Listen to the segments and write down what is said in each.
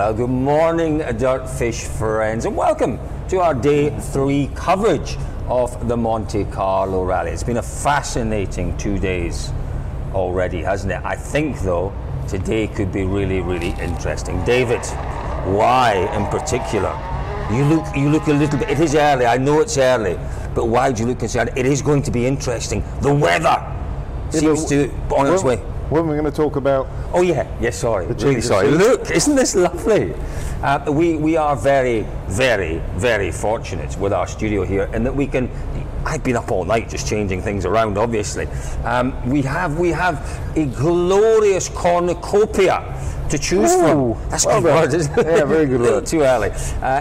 Well, good morning, DirtFish friends, and welcome to our Day 3 coverage of the Monte Carlo Rally. It's been a fascinating 2 days already, hasn't it? I think, though, today could be really, really interesting. David, why in particular? You look a little bit, it is early, I know it's early, but why do you look concerned? It is going to be interesting. The weather seems to be on its way. When we're going to talk about... Oh yeah, yes, sorry, really sorry. Look, isn't this lovely? We are very, very, very fortunate with our studio here in that we can... I've been up all night just changing things around, obviously. We have a glorious cornucopia to choose from. That's a good word, isn't it? Yeah, very good word. Too early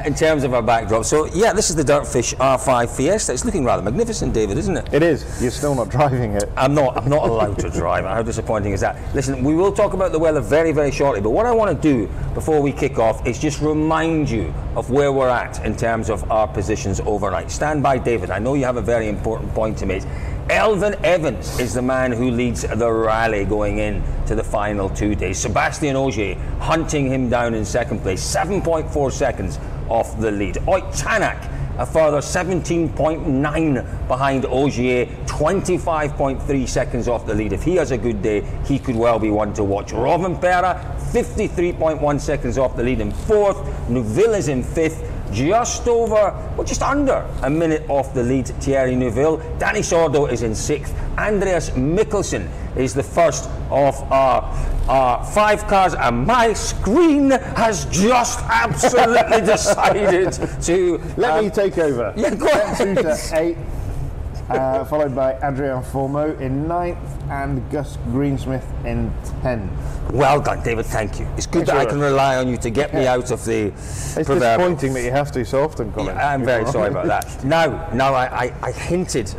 in terms of our backdrop. So yeah, this is the DirtFish R5 Fiesta. It's looking rather magnificent, David, isn't it? It is. You're still not driving it. I'm not allowed to drive. How disappointing is that? Listen, we will talk about the weather very, very shortly, but what I want to do before we kick off is just remind you of where we're at in terms of our positions overnight. Stand by, David. I know you have a very important point to make. Elfyn Evans is the man who leads the rally going in to the final 2 days. Sébastien Ogier hunting him down in second place, 7.4 seconds off the lead. Oyt Tanak a further 17.9 behind Ogier, 25.3 seconds off the lead. If he has a good day, he could well be one to watch. Rovanperä, 53.1 seconds off the lead in fourth. Neuville is in fifth. Just under a minute off the lead, Thierry Neuville. Danny Sordo is in sixth. Andreas Mikkelsen is the first of our 5 cars, and my screen has just absolutely decided to... Let me take over. Yeah, go ahead. 8th, followed by Adrian Formeau in 9th, and Gus Greensmith in 10th. Well done, David, thank you. It's good that I can rely on you to get me out of the... It's disappointing that you have to so often, Colin. Yeah, I'm very sorry about that. Now I hinted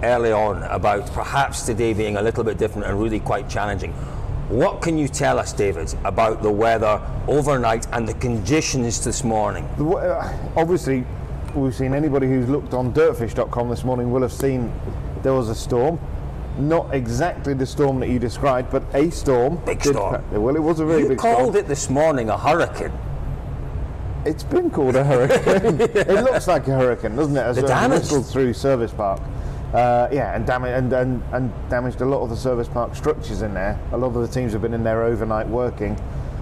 early on about perhaps today being a little bit different and really quite challenging. What can you tell us, David, about the weather overnight and the conditions this morning? Obviously, we've seen anybody who's looked on dirtfish.com this morning will have seen there was a storm. Not exactly the storm that you described, but a storm. Big storm. Well, it was a very big storm. You called it this morning a hurricane. It's been called a hurricane. It looks like a hurricane, doesn't it? As the it whistled through Service Park. And damaged a lot of the Service Park structures in there. A lot of the teams have been in there overnight working,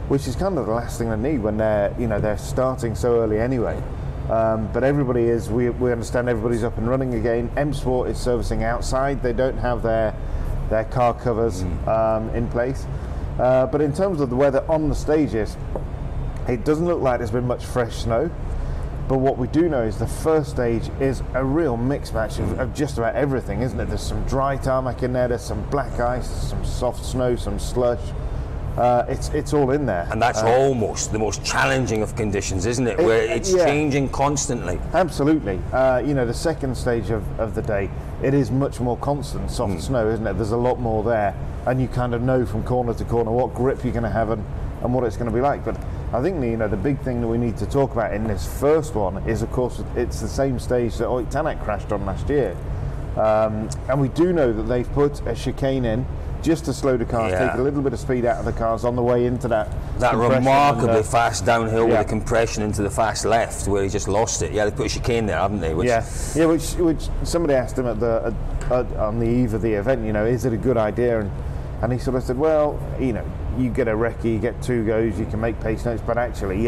which is kind of the last thing they need when they're starting so early anyway. But everybody is, we understand everybody's up and running again. M Sport is servicing outside. They don't have their car covers in place. But in terms of the weather on the stages, it doesn't look like there's been much fresh snow. But what we do know is the first stage is a real mixed match of just about everything, isn't it? There's some dry tarmac in there, there's some black ice, some soft snow, some slush. It's all in there. And that's almost the most challenging of conditions, isn't it? Where it's changing constantly. Absolutely. The second stage of the day, it is much more constant soft snow, isn't it? There's a lot more there, and you kind of know from corner to corner what grip you're going to have and what it's going to be like. But I think the big thing that we need to talk about in this first one is, of course, it's the same stage that Oyt Tanak crashed on last year. And we do know that they've put a chicane in just to slow the cars, take a little bit of speed out of the cars on the way into that remarkably fast downhill with the compression into the fast left, where he just lost it. Yeah, they put a chicane there, haven't they? Which somebody asked him on the eve of the event, is it a good idea? And he sort of said, well, you get a recce, you get 2 goes, you can make pace notes, but actually,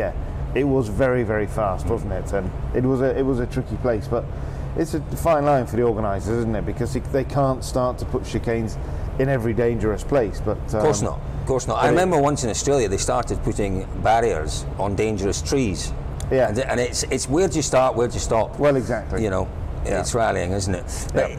it was very, very fast, wasn't it? And it was a tricky place, but it's a fine line for the organisers, isn't it? Because they can't start to put chicanes in every dangerous place. But of course not. I remember once in Australia they started putting barriers on dangerous trees. Yeah. And it's where do you start, where do you stop? Well, exactly. It's rallying, isn't it? But,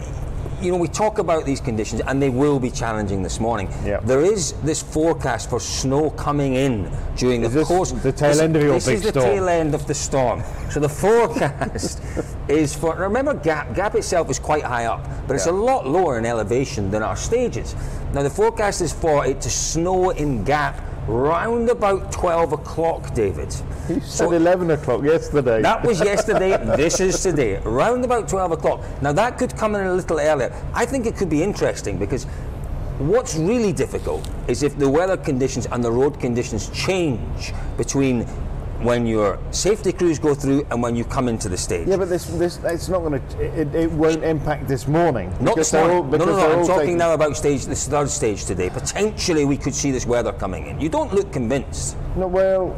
we talk about these conditions, and they will be challenging this morning. Yeah. There is this forecast for snow coming in during the course. The tail end of your big storm. This is the tail end of the storm. So the forecast is for. Remember, Gap itself is quite high up, but it's a lot lower in elevation than our stages. Now the forecast is for it to snow in Gap round about 12 o'clock, David. You said 11 o'clock yesterday. That was yesterday, this is today, round about 12 o'clock. Now that could come in a little earlier. I think it could be interesting because What's really difficult is if the weather conditions and the road conditions change between when your safety crews go through and when you come into the stage. Yeah, but this it's not going to. It won't impact this morning. Not this morning. No. I'm talking now about this third stage today. Potentially, we could see this weather coming in. You don't look convinced. No, well,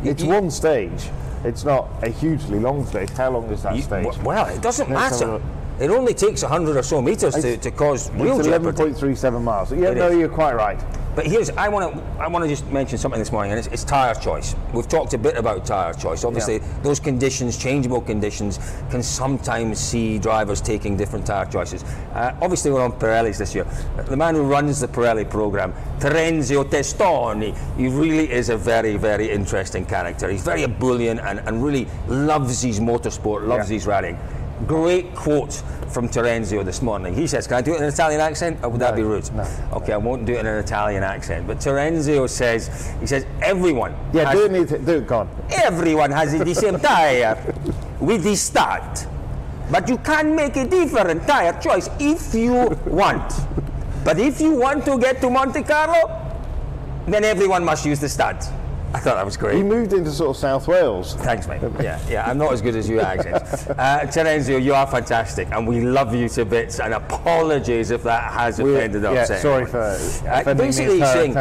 it's one stage. It's not a hugely long stage. How long is that stage? Well, it doesn't matter. It only takes 100 or so meters to cause real jeopardy. 11.37 miles. Yeah, no, you're quite right. But I want to just mention something this morning, and it's tyre choice. We've talked a bit about tyre choice. Obviously, those conditions, changeable conditions, can sometimes see drivers taking different tyre choices. Obviously, we're on Pirellis this year. The man who runs the Pirelli program, Terenzio Testoni, he really is a very, very interesting character. He's very ebullient and really loves his motorsport, loves his rallying. Great quote from Terenzio this morning. He says, can I do it in an Italian accent, or would that be rude? No. Okay, I won't do it in an Italian accent. But Terenzio says, everyone. Yeah, do it, go on. Everyone has the same tire with the start. But you can make a different tire choice if you want. But if you want to get to Monte Carlo, then everyone must use the start. I thought that was great. You moved into sort of South Wales. Thanks, mate. Yeah, I'm not as good as you at accents. Terenzio, you are fantastic, and we love you to bits, and apologies if that has offended or upset sorry for offending basically he's saying,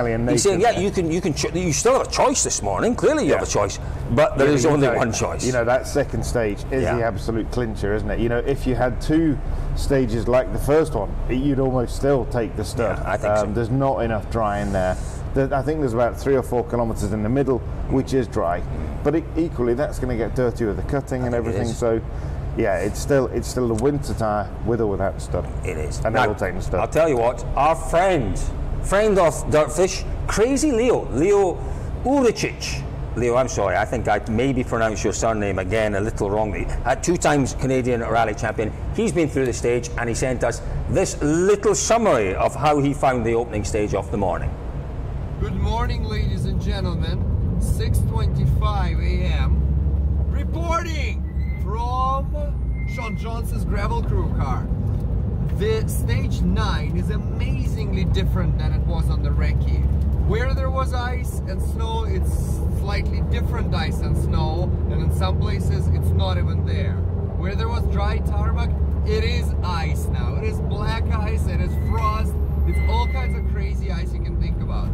you still have a choice this morning. Clearly you have a choice, but there is only one choice. You know, that second stage is the absolute clincher, isn't it? You know, if you had two stages like the first one, you'd almost still take the stud. Yeah, I think so. There's not enough dry in there. I think there's about 3 or 4 kilometres in the middle, which is dry, but equally that's going to get dirty with the cutting and everything. So, yeah, it's still the winter tyre with or without the stud. It is, and I will take the stud. I'll tell you what, our friend of DirtFish, Crazy Leo Uricic. Leo, I'm sorry, I think I maybe pronounced your surname again a little wrongly. 2 times Canadian rally champion. He's been through the stage and he sent us this little summary of how he found the opening stage of the morning. Good morning, ladies and gentlemen. 6:25 a.m. Reporting from Sean Johnson's gravel crew car. The stage 9 is amazingly different than it was on the recce. Where there was ice and snow, it's slightly different ice and snow, and in some places it's not even there. Where there was dry tarmac, it is ice now. It is black ice, it is frost, it's all kinds of crazy ice you can think about.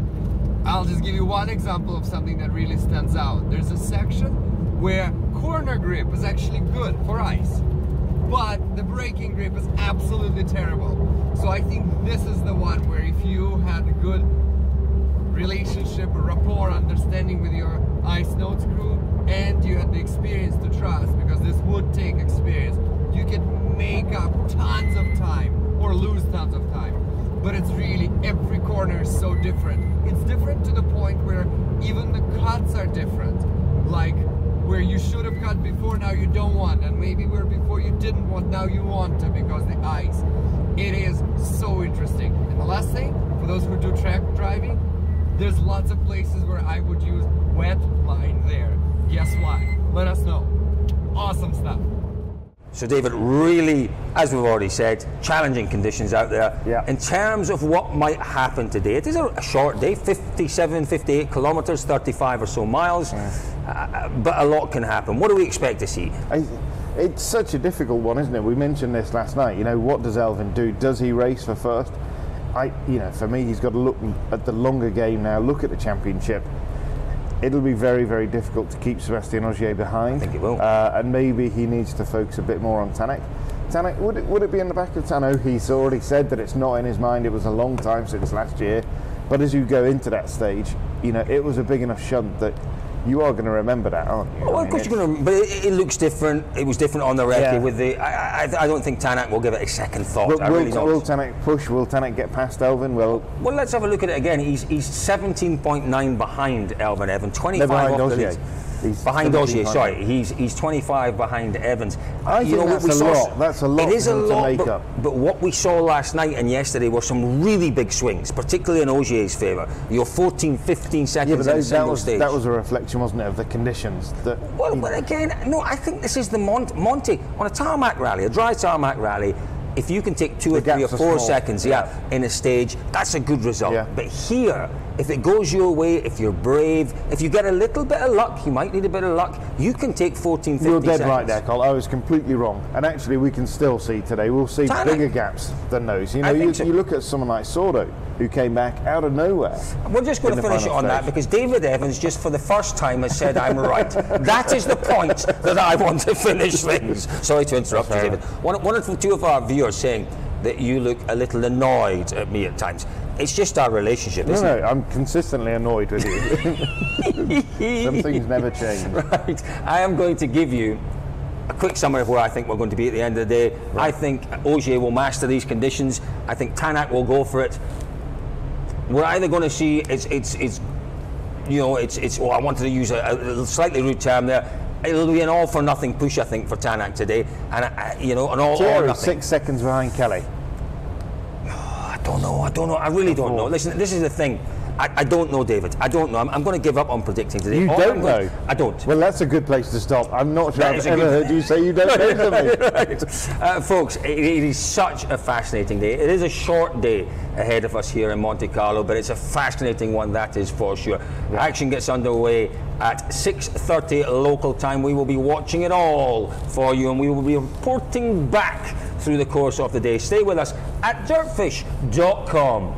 I'll just give you one example of something that really stands out. There's a section where corner grip is actually good for ice, but the braking grip is absolutely terrible. So I think this is the one where if you had a good relationship, a rapport, understanding with your ice notes crew, and you had the experience to trust, because this would take experience, you can make up tons of time or lose tons of time. But it's really, every corner is so different. It's different to the point where even the cuts are different. Like where you should have cut before, now you don't want, and maybe where before you didn't want, now you want to because the ice. It is so interesting. And the last thing, for those who do track driving, there's lots of places where I would use wet line there. Guess why? Let us know. Awesome stuff. So David, really, as we've already said, challenging conditions out there. Yeah. In terms of what might happen today, it is a short day, 57, 58 kilometres, 35 or so miles, but a lot can happen. What do we expect to see? It's such a difficult one, isn't it? We mentioned this last night. You know, what does Elfyn do? Does he race for first? For me, he's got to look at the longer game now, look at the championship. It'll be very, very difficult to keep Sébastien Ogier behind. I think it will. And maybe he needs to focus a bit more on Tanak. Tanak, would it be in the back of Tanak? He's already said that it's not in his mind. It was a long time since last year. But as you go into that stage, you know, it was a big enough shunt that you are going to remember that, aren't you? Well, of course you're going to, but it looks different. It was different on the recce with the. I don't think Tanak will give it a second thought. Will Tanak push? Will Tanak get past Elfyn? Well, let's have a look at it again. He's 17.9 behind Elfyn Evans, 25 off the lead. Behind Ogier, sorry. He's 25 behind Evans. I think that's a lot. That's a lot. It is a lot, to make up. But what we saw last night and yesterday were some really big swings, particularly in Ogier's favour. You're 14, 15 seconds in a single stage. That was a reflection, wasn't it, of the conditions? Well, but again, no, I think this is the Monte. On a tarmac rally, a dry tarmac rally, if you can take 2 or 3 or gaps are 4 small. seconds, in a stage, that's a good result. Yeah. But here, if it goes your way, if you're brave, if you get a little bit of luck, you might need a bit of luck, you can take 14, 15 You're dead seconds. right there, Col. I was completely wrong. And actually, we can still see today, we'll see Tanak. bigger gaps than those. You know, I think so. you look at someone like Sordo, who came back out of nowhere. We're just going in to the finish it final on that stage. because David Evans, just for the first time, has said I'm right. That is the point that I want to finish things. Sorry to interrupt you, fair David. One of 2 of our viewers saying that you look a little annoyed at me at times. It's just our relationship, isn't it? No, I'm consistently annoyed with you. Some things never change. Right. I am going to give you a quick summary of where I think we're going to be at the end of the day. Right. I think Ogier will master these conditions. I think Tanak will go for it. We're either going to see it's oh, I wanted to use a slightly rude term there. It'll be an all for nothing push, I think, for Tanak today, and an all or nothing. 6 seconds behind Kelly. I don't know. I really don't know. Listen, this is the thing. I don't know, David. I don't know. I'm going to give up on predicting today. You don't know? I don't. Well, that's a good place to stop. I'm not sure That I've is a ever good- heard you say you don't know something. Right. Folks, it is such a fascinating day. It is a short day ahead of us here in Monte Carlo, but it's a fascinating one, that is for sure. Yeah. Action gets underway at 6:30 local time. We will be watching it all for you, and we will be reporting back through the course of the day. Stay with us at dirtfish.com.